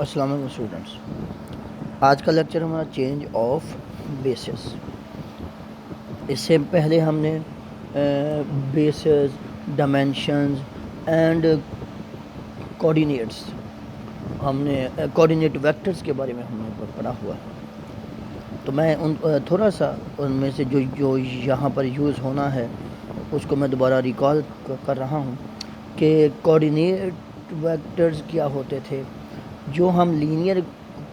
السلام علیکم اسٹوڈنٹس، آج کا لیکچر ہمارا چینج آف بیسز۔ اس سے پہلے ہم نے بیسز، ڈائمینشنز اینڈ کوآرڈینیٹس، ہم نے کوآرڈینیٹ ویکٹرز کے بارے میں ہم نے پڑھا ہوا ہے۔ تو میں تھوڑا سا ان میں سے جو یہاں پر یوز ہونا ہے اس کو میں دوبارہ ریکال کر رہا ہوں کہ کوآرڈینیٹ ویکٹرز کیا ہوتے تھے۔ جو ہم لینئر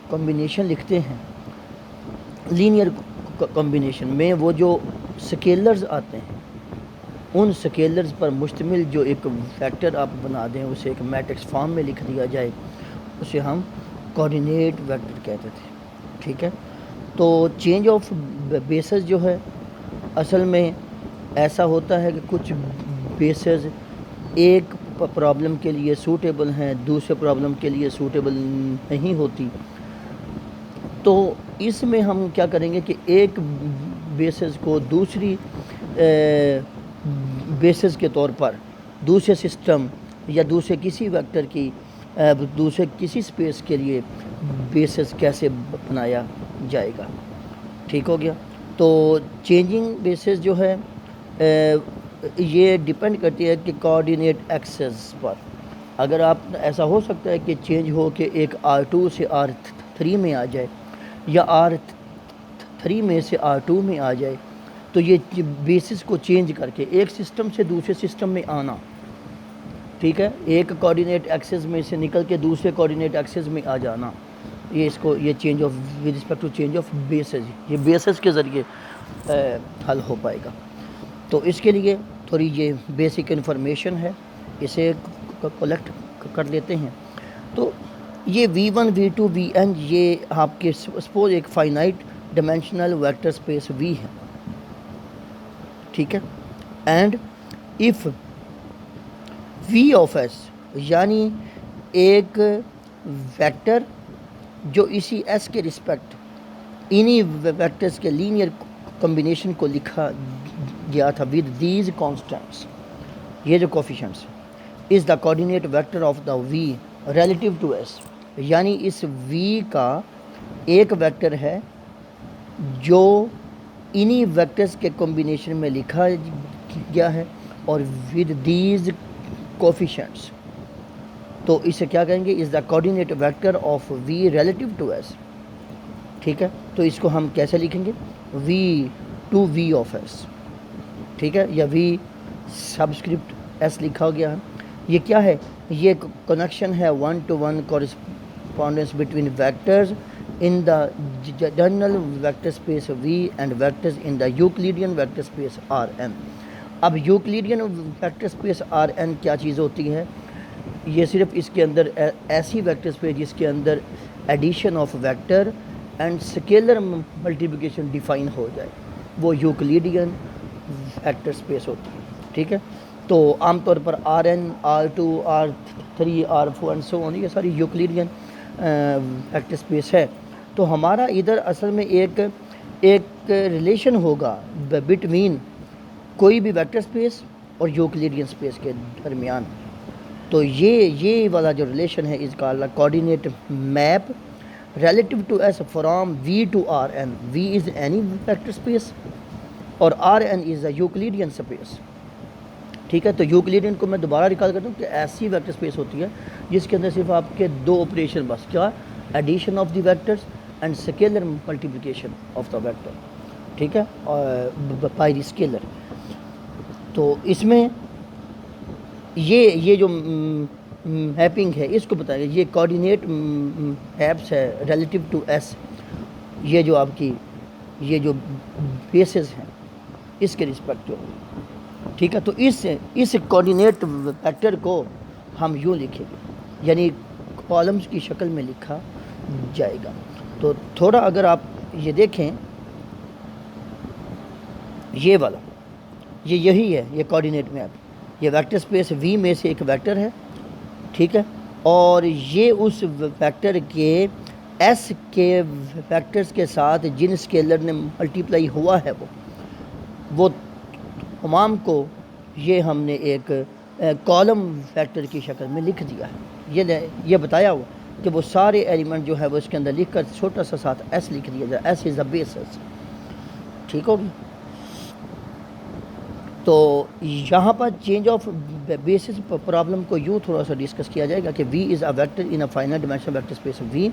کمبینیشن لکھتے ہیں، لینئر کمبینیشن میں وہ جو سکیلرز آتے ہیں ان سکیلرز پر مشتمل جو ایک ویکٹر آپ بنا دیں، اسے ایک میٹرکس فارم میں لکھ دیا جائے، اسے ہم کوآرڈینیٹ ویکٹر کہتے تھے۔ ٹھیک ہے، تو چینج آف بیسز جو ہے اصل میں ایسا ہوتا ہے کہ کچھ بیسز ایک پرابلم کے لیے سوٹیبل ہیں، دوسرے پرابلم کے لیے سوٹیبل نہیں ہوتی۔ تو اس میں ہم کیا کریں گے کہ ایک بیسز کو دوسری بیسز کے طور پر دوسرے سسٹم یا دوسرے کسی ویکٹر کی دوسرے کسی سپیس کے لیے بیسز کیسے بنایا جائے گا۔ ٹھیک ہو گیا۔ تو چینجنگ بیسز جو ہے یہ ڈیپینڈ کرتی ہے کہ کوآرڈینیٹ ایکسس پر۔ اگر آپ ایسا ہو سکتا ہے کہ چینج ہو کہ ایک R2 سے R3 میں آ جائے یا R3 میں سے R2 میں آ جائے، تو یہ بیسز کو چینج کر کے ایک سسٹم سے دوسرے سسٹم میں آنا، ٹھیک ہے، ایک کوآرڈینیٹ ایکسس میں سے نکل کے دوسرے کوآرڈینیٹ ایکسس میں آ جانا، یہ change of with respect to change of bases, یہ بیسز کے ذریعے حل ہو پائے گا۔ تو اس کے لیے تھوڑی یہ بیسک انفارمیشن ہے، اسے کلیکٹ کر لیتے ہیں۔ تو یہ V1 V2 Vn یہ آپ کے سپوز ایک finite dimensional vector space V ہے، ٹھیک ہے، and F V of S یعنی ایک ویکٹر جو اسی S کے رسپیکٹ انہی ویکٹرز کے لینئر کمبینیشن کو لکھا گیا تھا ود دیز کانسٹنٹس، یہ جو coefficients is the coordinate vector of the V relative to S، یعنی اس V کا ایک ویکٹر ہے جو انہی ویکٹرز کے کمبینیشن میں لکھا گیا ہے اور ود دیز کوفیشنٹس، تو اسے کیا کہیں گے، is the coordinate vector of V relative to S۔ ٹھیک ہے، تو اس کو ہم کیسے لکھیں گے، V آف S، ٹھیک ہے، یا V سبسکرپٹ S لکھا گیا ہے۔ یہ کیا ہے، یہ کنیکشن ہے 1-to-1 correspondence between vectors in the general vector space V and vectors in the Euclidean vector space Rn۔ اب یوکلیڈین ویکٹر اسپیس Rn کیا چیز ہوتی ہے، یہ صرف اس کے اندر ایسی ویکٹر اسپیس جس کے اندر addition of vector and scalar multiplication define ہو جائے، وہ یوکلیڈین ویکٹر اسپیس ہوتی ہے۔ ٹھیک ہے، تو عام طور پر Rn، R2، R3، R4 and so آن، یہ ساری یوکلیڈین ویکٹر اسپیس ہے۔ تو ہمارا ادھر اصل میں ایک ریلیشن ہوگا بٹوین کوئی بھی ویکٹر اسپیس اور یوکلیڈین اسپیس کے درمیان۔ تو یہ والا جو ریلیشن ہے اس کا coordinate map relative to S from V to Rn۔ V is any vector space اور Rn is a Euclidean space. ٹھیک ہے، تو یوکلیڈین کو میں دوبارہ ریکال کرتا ہوں کہ ایسی ویکٹر اسپیس ہوتی ہے جس کے اندر صرف آپ کے دو آپریشن، بس کیا، addition of the vectors and scalar multiplication of the vector, ٹھیک ہے، بائی دی اسکیلر۔ تو اس میں یہ جو میپنگ ہے اس کو بتائیں گے، یہ کوآرڈینیٹ میپس ہے ریلیٹیو ٹو S، یہ جو آپ کی یہ جو بیسز ہیں اس کے رسپیکٹ جو، ٹھیک ہے، تو اس کوآرڈینیٹ ویکٹر کو ہم یوں لکھیں گے، یعنی کالمز کی شکل میں لکھا جائے گا۔ تو تھوڑا اگر آپ یہ دیکھیں، یہ والا یہی ہے، یہ کوآرڈینیٹ میپ، یہ ویکٹر اسپیس V میں سے ایک ویکٹر ہے، ٹھیک ہے، اور یہ اس ویکٹر کے S کے ویکٹرز کے ساتھ جن اسکیلر نے ملٹیپلائی ہوا ہے وہ تمام کو یہ ہم نے ایک کالم ویکٹر کی شکل میں لکھ دیا ہے، یہ بتایا ہوا کہ وہ سارے ایلیمنٹ جو ہے وہ اس کے اندر لکھ کر چھوٹا سا ساتھ ایس لکھ دیا جائے، ایس از دا بیسس. ٹھیک ہوگی. تو یہاں پر چینج آف بیسس پرابلم کو یوں تھوڑا سا ڈسکس کیا جائے گا کہ V is a vector in a finite dimensional vector space V,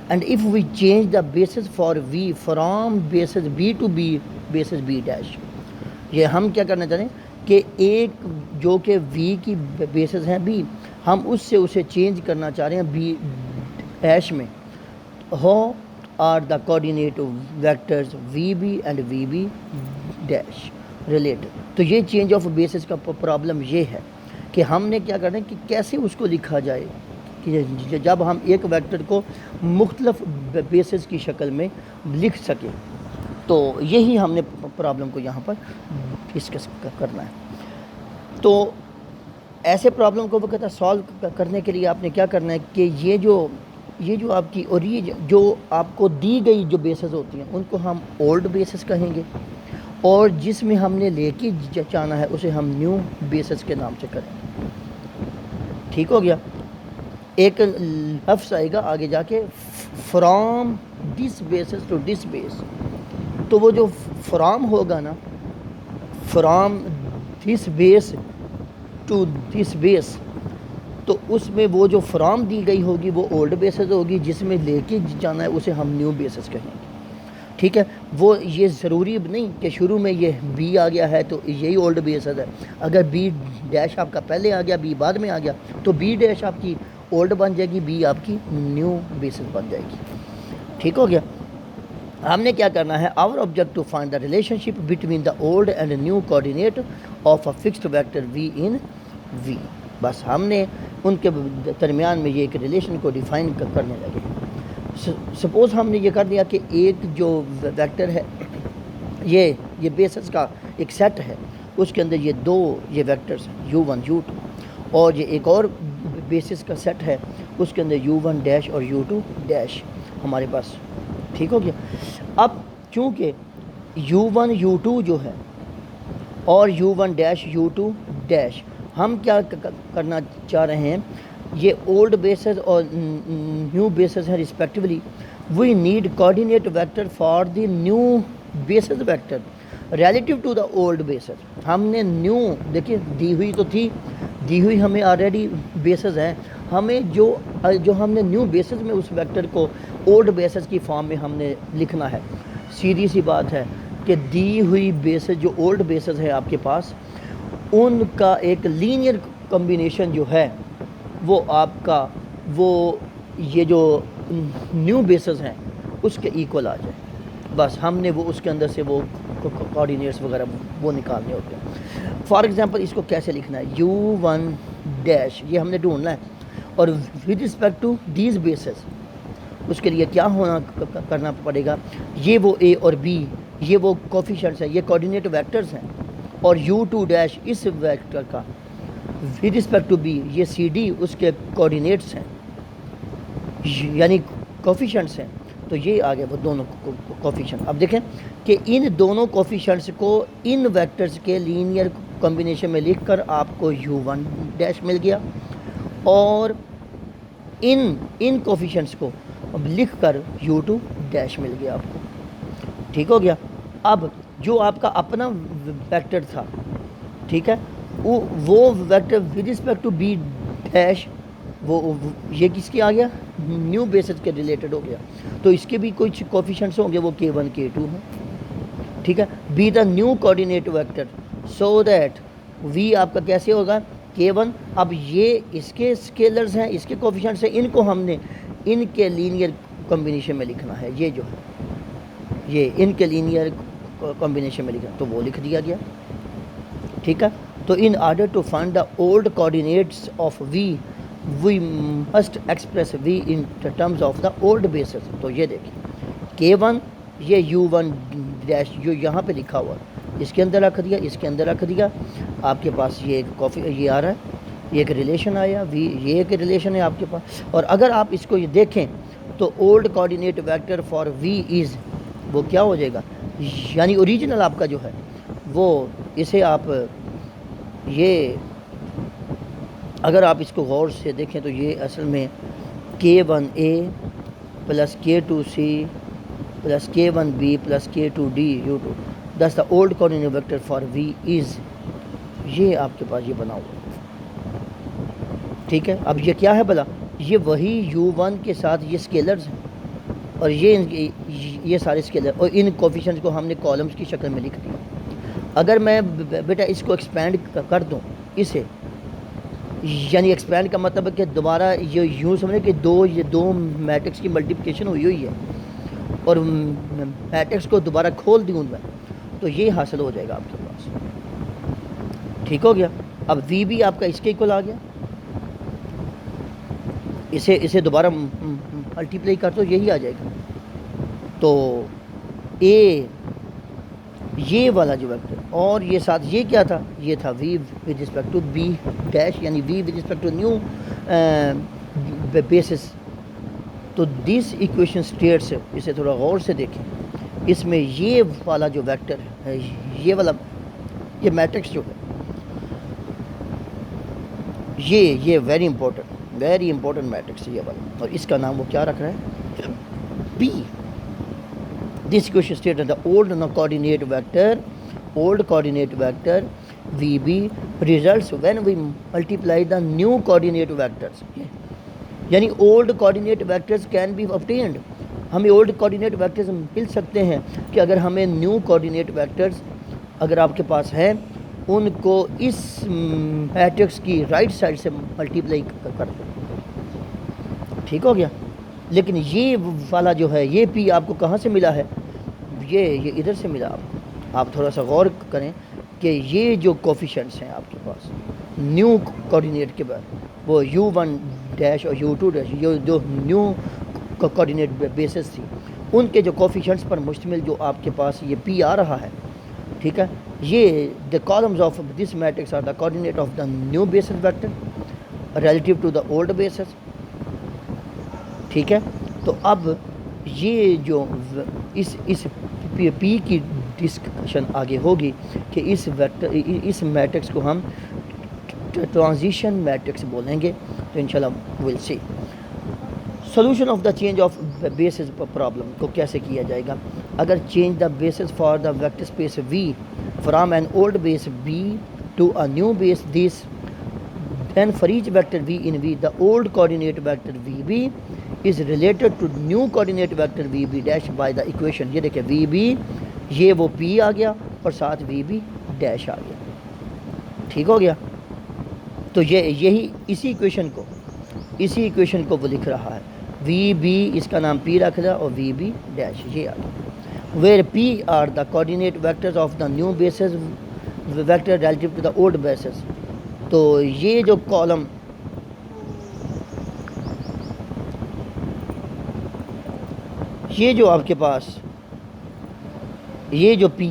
and if V change the basis for V from basis B to B basis B dash. یہ ہم کیا کرنا چاہتے ہیں کہ ایک جو کہ وی کی بیسس ہیں بی، ہم اس سے اسے چینج کرنا چاہ رہے ہیں بی ڈیش میں. How are the coordinate vectors V B and V B dash related. تو یہ چینج آف بیسس کا پرابلم یہ ہے کہ ہم نے کیا کرنا ہے کہ کیسے اس کو لکھا جائے کہ جب ہم ایک ویکٹر کو مختلف بیسس کی شکل میں لکھ سکیں. تو یہی ہم نے پرابلم کو یہاں پر ڈسکس کرنا ہے. تو ایسے پرابلم کو وقت سالو کرنے کے لیے آپ نے کیا کرنا ہے کہ یہ جو آپ کی جو آپ کو دی گئی جو بیسز ہوتی ہیں ان کو ہم اولڈ بیسز کہیں گے، اور جس میں ہم نے لے کے جانا ہے اسے ہم نیو بیسس کے نام سے کریں گے. ٹھیک ہو گیا. ایک لفظ آئے گا آگے جا کے from this basis to this base. تو وہ جو فرام ہوگا نا، from this base to this base, تو اس میں وہ جو فرام دی گئی ہوگی وہ اولڈ بیسس ہوگی، جس میں لے کے جانا ہے اسے ہم نیو بیسس کہیں گے. ٹھیک ہے. وہ یہ ضروری نہیں کہ شروع میں یہ بی آ گیا ہے تو یہی اولڈ بیسس ہے. اگر بی ڈیش آپ کا پہلے آ گیا، بی بعد میں آ گیا، تو بی ڈیش آپ کی اولڈ بن جائے گی، بی آپ کی نیو بیسس بن جائے گی. ٹھیک ہو گیا. ہم نے کیا کرنا ہے، our object to find the relationship between the old and new coordinate of a fixed vector V in V. بس ہم نے ان کے درمیان میں یہ ایک ریلیشن کو ڈیفائن کرنے لگے. سپوز ہم نے یہ کر دیا کہ ایک جو ویکٹر ہے یہ بیسس کا ایک سیٹ ہے، اس کے اندر یہ ویکٹرز ہیں u1 u2، اور یہ ایک اور بیسس کا سیٹ ہے، اس کے اندر u1 ڈیش اور u2 ڈیش ہمارے پاس. ٹھیک ہو گیا. اب چونکہ u1 u2 جو ہے اور u1 ڈیش u2 ڈیش ہم کیا کرنا چاہ رہے ہیں، یہ اولڈ بیسز اور نیو بیسز ہیں respectively. We need coordinate vector for the new bases vector relative to the old bases. ہم نے نیو دیکھیے دی ہوئی ہمیں آلریڈی بیسز ہیں، ہمیں جو ہم نے نیو بیسز میں اس ویکٹر کو اولڈ بیسز کی فارم میں ہم نے لکھنا ہے. سیدھی سی بات ہے کہ دی ہوئی بیسز جو اولڈ بیسز ہے آپ کے پاس، ان کا ایک لینئر کمبینیشن جو ہے وہ آپ کا یہ جو نیو بیسز ہیں اس کے ایکول آ جائے. بس ہم نے وہ اس کے اندر سے وہ کوآرڈینیٹس وغیرہ وہ نکالنے ہوتے ہیں. فار ایگزامپل اس کو کیسے لکھنا ہے، u1 ڈیش یہ ہم نے ڈھونڈنا ہے، اور with respect to these bases اس کے لیے کیا کرنا پڑے گا، یہ وہ اے اور بی یہ وہ کوفیشنٹس ہیں، یہ کوآرڈینیٹ ویکٹرز ہیں، اور u2 ڈیش اس ویکٹر کا ود رسپیکٹ ٹو بی یہ سی ڈی اس کے کوآرڈینیٹس ہیں، یعنی کوفیشنٹس ہیں. تو یہ آگے وہ دونوں کوفیشنٹ. اب دیکھیں کہ ان دونوں کوفیشنٹس کو ان ویکٹرز کے لینئر کمبینیشن میں لکھ کر آپ کو u1 ڈیش مل گیا، اور ان کوفیشنٹس کو لکھ کر u2 ڈیش مل گیا آپ کو. ٹھیک ہو گیا. اب جو آپ کا اپنا ویکٹر تھا، ٹھیک ہے، وہ vector with respect to B dash یہ کس کی آ گیا، نیو بیسز کے ریلیٹڈ ہو گیا. تو اس کے بھی کچھ کوفیشنٹس ہوں گے، وہ k1 k2 ہیں. ٹھیک ہے. Be the new coordinate vector so that V آپ کا کیسے ہوگا k1. اب یہ اس کے اسکیلرز ہیں، اس کے کوفیشنٹس ہیں، ان کو ہم نے ان کے لینئر کمبینیشن میں لکھنا ہے. یہ جو ہے یہ ان کے لینئر کمبینیشن میں لکھنا، تو وہ لکھ دیا گیا. ٹھیک ہے. تو in order to find the old coordinates of V must express V in terms of the old bases. تو یہ دیکھیں k1 یہ u1 ڈیش جو یہاں پہ لکھا ہوا اس کے اندر رکھ دیا، اس کے اندر رکھ دیا. آپ کے پاس یہ یہ آ رہا ہے، یہ ایک ریلیشن آیا وی، یہ ایک ریلیشن ہے آپ کے پاس. اور اگر آپ اس کو یہ دیکھیں تو اولڈ کوآرڈینیٹ ویکٹر فار وی از وہ کیا ہو جائے گا، یعنی اوریجنل آپ کا جو ہے وہ اسے آپ یہ اگر آپ اس کو غور سے دیکھیں تو یہ اصل میں K1A plus K2C plus K1B plus K2D U2. Thus the old coordinate vector for V is, یہ آپ کے پاس یہ بنا ہوا. ٹھیک ہے, اب یہ کیا ہے بلا, یہ وہی U1 کے ساتھ یہ اسکیلرز ہیں اور یہ سارے اسکیلر, اور ان کوفیشنٹس کو ہم نے کالمز کی شکل میں لکھ دیا. اگر میں بیٹا اس کو ایکسپینڈ کر دوں اسے, یعنی ایکسپینڈ کا مطلب ہے کہ دوبارہ یہ یوں سمجھیں کہ دو میٹرکس کی ملٹیپلیکیشن ہوئی ہے اور میٹرکس کو دوبارہ کھول دوں میں, تو یہ حاصل ہو جائے گا آپ کے پاس. ٹھیک ہو گیا. اب وی بھی آپ کا اس کے اکول آ گیا, اسے دوبارہ ملٹیپلائی کر دو, یہی آ جائے گا. تو اے یہ والا جو ویکٹر, اور یہ ساتھ یہ کیا تھا, یہ تھا V with respect to B dash, یعنی V with respect to new basis. تو دس ایکویشن اسٹیٹس, اسے تھوڑا غور سے دیکھیں, اس میں یہ والا جو ویکٹر ہے, یہ والا یہ میٹرکس جو ہے, یہ ویری امپورٹنٹ میٹرکس ہے یہ والا, اور اس کا نام وہ کیا رکھ رہا ہے, پی. This equation states that the old coordinate vector VB results when we multiply the new coordinate vectors. یعنی old coordinate vectors can be obtained. ہمیں old coordinate vectors مل سکتے ہیں کہ اگر ہمیں new coordinate vectors اگر آپ کے پاس ہیں, ان کو اس میٹرکس کی رائٹ سائڈ سے ملٹیپلائی کر دو. ٹھیک ہو گیا. لیکن یہ والا جو ہے, یہ پی آپ کو کہاں سے ملا ہے, یہ ادھر سے ملا آپ کو. آپ تھوڑا سا غور کریں کہ یہ جو کوفیشنٹس ہیں آپ کے پاس نیو کوآرڈینیٹ کے بعد, وہ U1 ڈیش اور U2 ڈیش, یہ جو نیو کوآرڈینیٹ بیسس تھی, ان کے جو کوفیشنٹس پر مشتمل جو آپ کے پاس یہ پی آ رہا ہے. ٹھیک ہے, یہ the columns of this matrix are the coordinate of the new basis vector relative to the old basis. ٹھیک ہے. تو اب یہ جو اس پی کی ڈسکشن آگے ہوگی کہ اس میٹرکس کو ہم ٹرانزیشن میٹرکس بولیں گے. تو انشاءاللہ we'll see. Solution of the change of bases problem کو کیسے کیا جائے گا. اگر change the bases for the vector space V from an old base B to a new base this, then for each vector v in V, the old coordinate vector VB is related to new coordinate vector VB dash by the equation. یہ دیکھیں VB, یہ وہ P آ گیا اور ساتھ VB dash آ گیا. ٹھیک ہو گیا. تو یہی اسی ایکویشن کو وہ لکھ رہا ہے. VB اس کا نام P رکھ رہا اور VB ڈیش یہ آ گیا. Where P are the coordinate vectors of the new basis vector relative to the old basis. تو یہ جو کالم, یہ جو آپ کے پاس یہ جو پی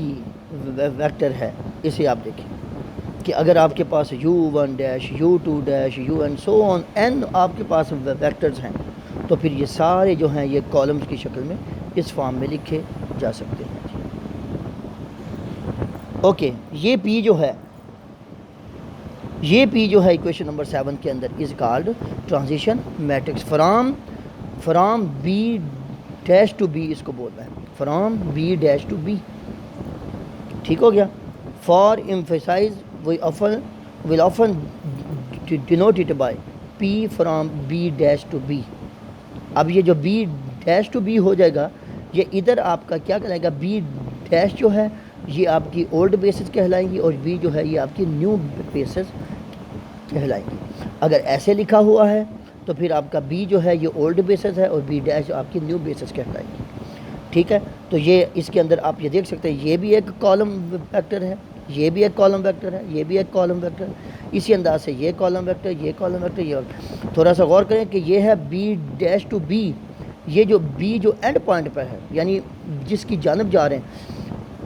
ویکٹر ہے, اسے آپ دیکھیں کہ اگر آپ کے پاس U1 dash U2 dash U and so on n آپ کے پاس ویکٹرز ہیں, تو پھر یہ سارے جو ہیں یہ کالمز کی شکل میں اس فارم میں لکھے جا سکتے ہیں. اوکے, یہ پی جو ہے ایکویشن نمبر 7 کے اندر is called transition matrix from B dash to B, اس کو بول رہا ہے from B dash to B. ٹھیک ہو گیا. For emphasize will often denote it by P from B dash to B. اب یہ جو بی ڈیش ٹو بی ہو جائے گا, یہ ادھر آپ کا کیا کہلائے گا, بی ڈیش جو ہے یہ آپ کی اولڈ بیسز کہلائیں گی اور بی جو ہے یہ آپ کی نیو بیسز کہلائیں گی. اگر ایسے لکھا ہوا ہے تو پھر آپ کا بی جو ہے یہ اولڈ بیسز ہے اور بی ڈیش آپ کی نیو بیسز کہلائیں گی. ٹھیک ہے. تو یہ اس کے اندر آپ یہ دیکھ سکتے ہیں, یہ بھی ایک کالم ویکٹر ہے, یہ بھی ایک کالم ویکٹر ہے, یہ بھی ایک کالم ویکٹر ہے. اسی انداز سے یہ کالم ویکٹر, یہ کالم ویکٹر, یہ تھوڑا سا غور کریں کہ یہ ہے بی ڈیش ٹو بی. یہ جو بی جو اینڈ پوائنٹ پر ہے, یعنی جس کی جانب جا رہے ہیں,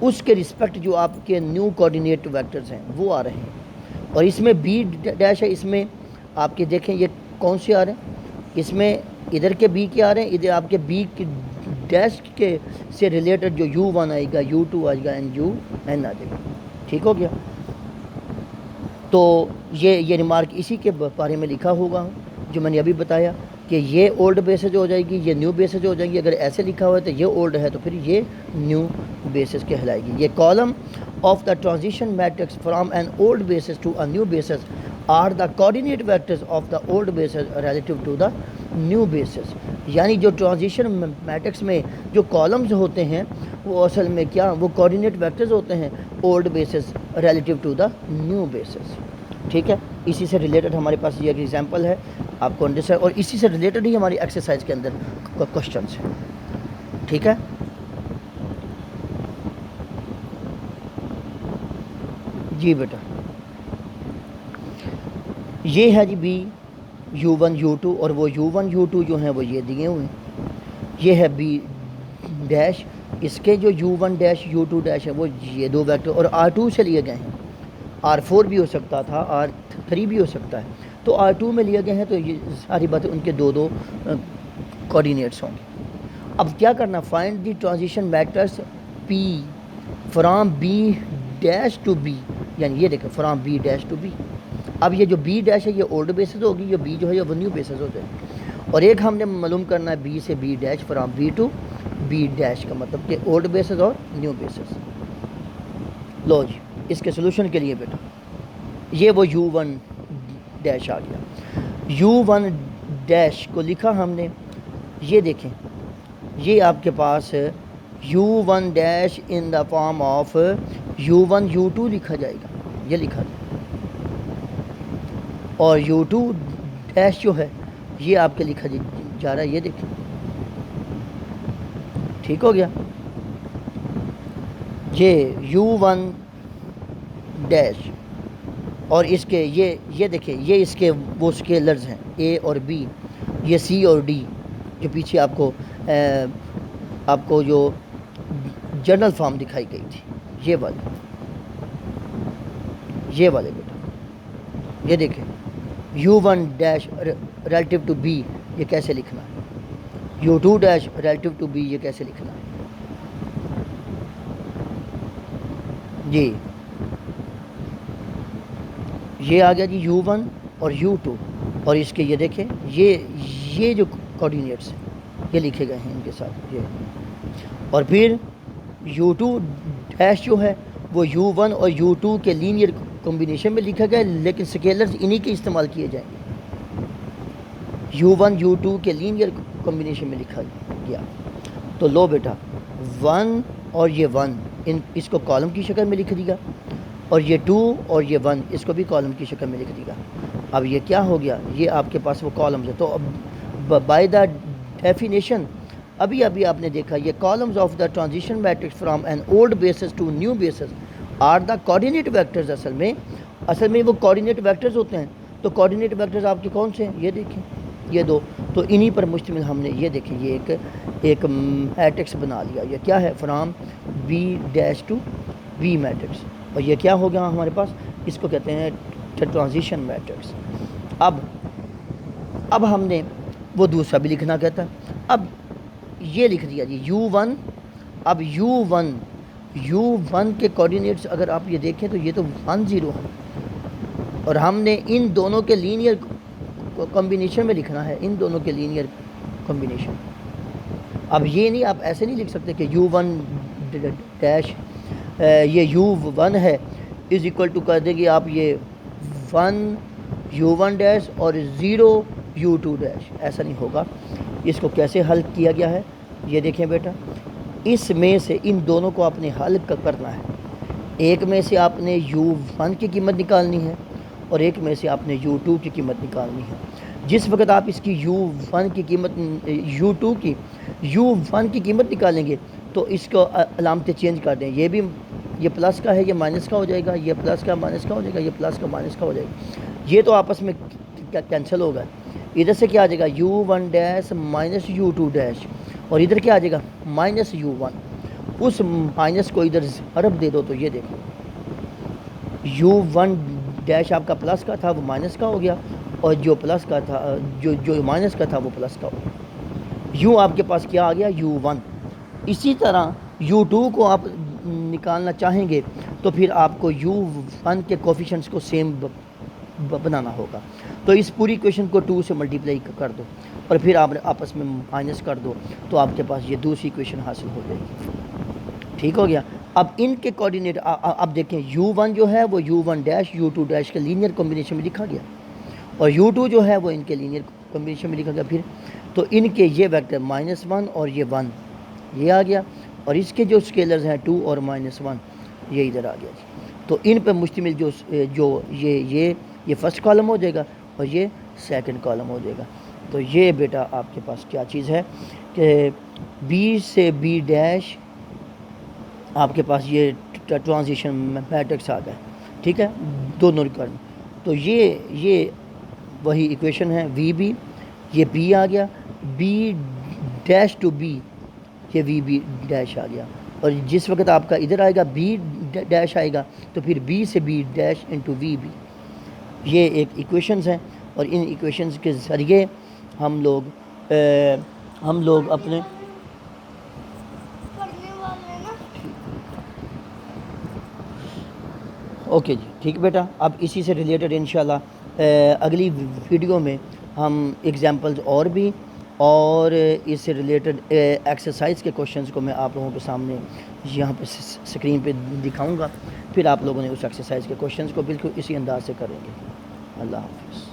اس کے رسپیکٹ جو آپ کے نیو کوآرڈینیٹ ویکٹرز ہیں وہ آ رہے ہیں. اور اس میں بی ڈیش ہے, اس میں آپ کے دیکھیں یہ کون سے آ رہے ہیں, اس میں ادھر کے بی کے آ رہے ہیں, ادھر آپ کے بی کے ڈیش کے سے ریلیٹڈ جو U1 آئے گا, U2 آئے گا, UN آ جائے گا. ٹھیک ہو گیا. تو یہ ریمارک اسی کے بارے میں لکھا ہوگا جو میں نے ابھی بتایا کہ یہ اولڈ بیسز ہو جائے گی، یہ نیو بیسز ہو جائیں گی. اگر ایسے لکھا ہوا ہے تو یہ اولڈ ہے تو پھر یہ نیو بیسز کہلائے گی. یہ column of the transition matrix from an old basis to a new basis are the coordinate vectors of the old basis relative to the new basis. یعنی جو ٹرانزیشن میٹرکس میں جو کالمز ہوتے ہیں وہ اصل میں کیا، وہ کوآرڈینیٹ ویکٹرز ہوتے ہیں old basis relative to the new basis. ٹھیک ہے، اسی سے ریلیٹڈ ہمارے پاس یہ ایک ایگزامپل ہے آپ کو انڈرسٹینڈ، اور اسی سے ریلیٹڈ ہی ہماری ایکسرسائز کے اندر کوشچنس ہیں. ٹھیک ہے، جی بیٹا یہ ہے جی بی U1 U2 اور وہ U1 U2 جو ہیں وہ یہ دیے ہوئے ہیں. یہ ہے بی ڈیش، اس کے جو U1 ڈیش U2 ڈیش ہے وہ یہ دو ویکٹر اور R2 سے لیے گئے ہیں. R4 بھی ہو سکتا تھا، R3 بھی ہو سکتا ہے، تو R2 میں لیے گئے ہیں تو یہ ساری باتیں ان کے دو دو کوآرڈینیٹس ہوں گے. اب کیا کرنا، find the transition matrix P from B dash to B. یعنی یہ دیکھیں from B dash to B. اب یہ جو B ڈیش ہے یہ اولڈ بیسز ہوگی، یہ B جو ہے یہ نیو بیسز ہو جائے گی. اور ایک ہم نے معلوم کرنا ہے B سے B dash from B to B dash کا مطلب کہ اولڈ بیسز اور نیو بیسز. لو جی اس کے سلوشن کے لیے بیٹا یہ وہ U1 ڈیش آ گیا. U1 ڈیش کو لکھا ہم نے، یہ دیکھیں یہ آپ کے پاس U1 dash in the form of U1 U2 لکھا جائے گا، یہ لکھا جائے گا. اور U2 ڈیش جو ہے یہ آپ کے لکھا جا رہا ہے، یہ دیکھیں ٹھیک ہو گیا. یہ U1 ڈیش اور اس کے یہ دیکھیں یہ اس کے وہ اسکیلرز ہیں A اور B، یہ C اور D جو پیچھے آپ کو جو جنرل فارم دکھائی گئی تھی یہ والے بیٹا یہ دیکھیں U1 dash relative to B یہ کیسے لکھنا ہے، U2 dash relative to B یہ کیسے لکھنا ہے. جی یہ آ گیا جی U1 اور U2 اور اس کے یہ دیکھیں یہ جو کوآرڈینیٹس ہیں یہ لکھے گئے ہیں ان کے ساتھ یہ. اور پھر U2 ڈیش جو ہے وہ U1 اور U2 کے لینئر کمبینیشن میں لکھا گیا لیکن سکیلرز انہی کے استعمال کیے جائیں گے. U1 U2 کے لینئر کمبینیشن میں لکھا گیا. تو لو بیٹا 1 اور یہ 1 اس کو کالم کی شکل میں لکھ دیا اور یہ 2 اور یہ 1 اس کو بھی کالم کی شکل میں لکھ دیا. اب یہ کیا ہو گیا، یہ آپ کے پاس وہ کالمز ہے. تو اب بائی دا ڈیفینیشن ابھی آپ نے دیکھا یہ columns of the transition matrix from an old basis to new basis are the coordinate vectors. اصل میں وہ کوآرڈینیٹ ویکٹرز ہوتے ہیں. تو کوآرڈینیٹ ویکٹرز آپ کے کون سے ہیں، یہ دیکھیں یہ دو. تو انہی پر مشتمل ہم نے یہ دیکھیں یہ ایک میٹرکس بنا لیا. یہ کیا ہے، from B dash to B matrix. اور یہ کیا ہو گیا ہمارے پاس، اس کو کہتے ہیں ٹرانزیشن میٹرکس. اب ہم نے وہ دوسرا بھی لکھنا کہتا ہے. اب یہ لکھ دیا جی U1. اب U1 کے کوآرڈینیٹس اگر آپ یہ دیکھیں تو یہ تو 1 0 ہے اور ہم نے ان دونوں کے لینئر کمبینیشن میں لکھنا ہے، ان دونوں کے لینئر کمبینیشن. اب یہ نہیں، آپ ایسے نہیں لکھ سکتے کہ U1 ڈیش یہ U1 ہے از ایکول ٹو کر دیں گے آپ یہ 1 U1 ڈیش اور 0 U2 ڈیش. ایسا نہیں ہوگا. اس کو کیسے حل کیا گیا ہے یہ دیکھیں بیٹا، اس میں سے ان دونوں کو آپ نے حل کرنا ہے. ایک میں سے آپ نے U1 کی قیمت نکالنی ہے اور ایک میں سے آپ نے U2 کی قیمت نکالنی ہے. جس وقت آپ اس کی U1 کی قیمت U2 کی U1 کی قیمت نکالیں گے تو اس کو علامتیں چینج کر دیں. یہ پلس کا ہے یہ مائنس کا ہو جائے گا، یہ پلس کا مائنس کا ہو جائے گا، یہ پلس کا مائنس کا ہو جائے گا. یہ تو آپس میں کینسل ہوگا. ادھر سے کیا آ جائے گا U1 dash minus U2 dash اور ادھر کیا آ جائے گا مائنس U1. اس مائنس کو ادھر ضرب دے دو تو یہ دیکھو U1 ڈیش آپ کا پلس کا تھا وہ مائنس کا ہو گیا اور جو پلس کا تھا جو مائنس کا تھا وہ پلس کا ہو گیا. یوں آپ کے پاس کیا آ گیا U1. اسی طرح U2 کو آپ نکالنا چاہیں گے تو پھر آپ کو U1 کے کوفیشنٹس کو سیم بنانا ہوگا. تو اس پوری ایکویشن کو 2 سے ملٹیپلائی کر دو اور پھر آپ آپس میں مائنس کر دو تو آپ کے پاس یہ دوسری ایکویشن حاصل ہو جائے گی. ٹھیک ہو گیا. اب ان کے کوآرڈینیٹ اب دیکھیں U1 جو ہے وہ U1 ڈیش U2 ڈیش کے لینئر کمبینیشن میں لکھا گیا اور U2 جو ہے وہ ان کے لینئر کمبینیشن میں لکھا گیا. پھر تو ان کے یہ ویکٹر -1 اور یہ 1 یہ آ گیا اور اس کے جو اسکیلرز ہیں 2 اور -1 یہ ادھر آ گیا. تو ان پہ مشتمل جو یہ فرسٹ کالم ہو جائے گا اور یہ سیکنڈ کالم ہو جائے گا. تو یہ بیٹا آپ کے پاس کیا چیز ہے کہ B سے B ڈیش آپ کے پاس یہ ٹرانزیشن میٹرکس آ گیا. ٹھیک ہے دونوں ریکارڈ. تو یہ وہی ایکویشن ہے VB یہ B آ گیا B ڈیش ٹو B یہ VB ڈیش آ گیا اور جس وقت آپ کا ادھر آئے گا B ڈیش آئے گا تو پھر B سے B ڈیش انٹو VB. یہ ایک ایکویشنز ہیں اور ان ایکویشنز کے ذریعے ہم لوگ اپنے اوکے جی ٹھیک بیٹا. اب اسی سے ریلیٹڈ انشاءاللہ اگلی ویڈیو میں ہم ایگزامپلز اور بھی اور اس سے ریلیٹڈ ایکسرسائز کے کوشچنز کو میں آپ لوگوں کے سامنے یہاں پہ سکرین پہ دکھاؤں گا. پھر آپ لوگوں نے اس ایکسرسائز کے کوشچنز کو بالکل اسی انداز سے کریں گے. اللہ حافظ.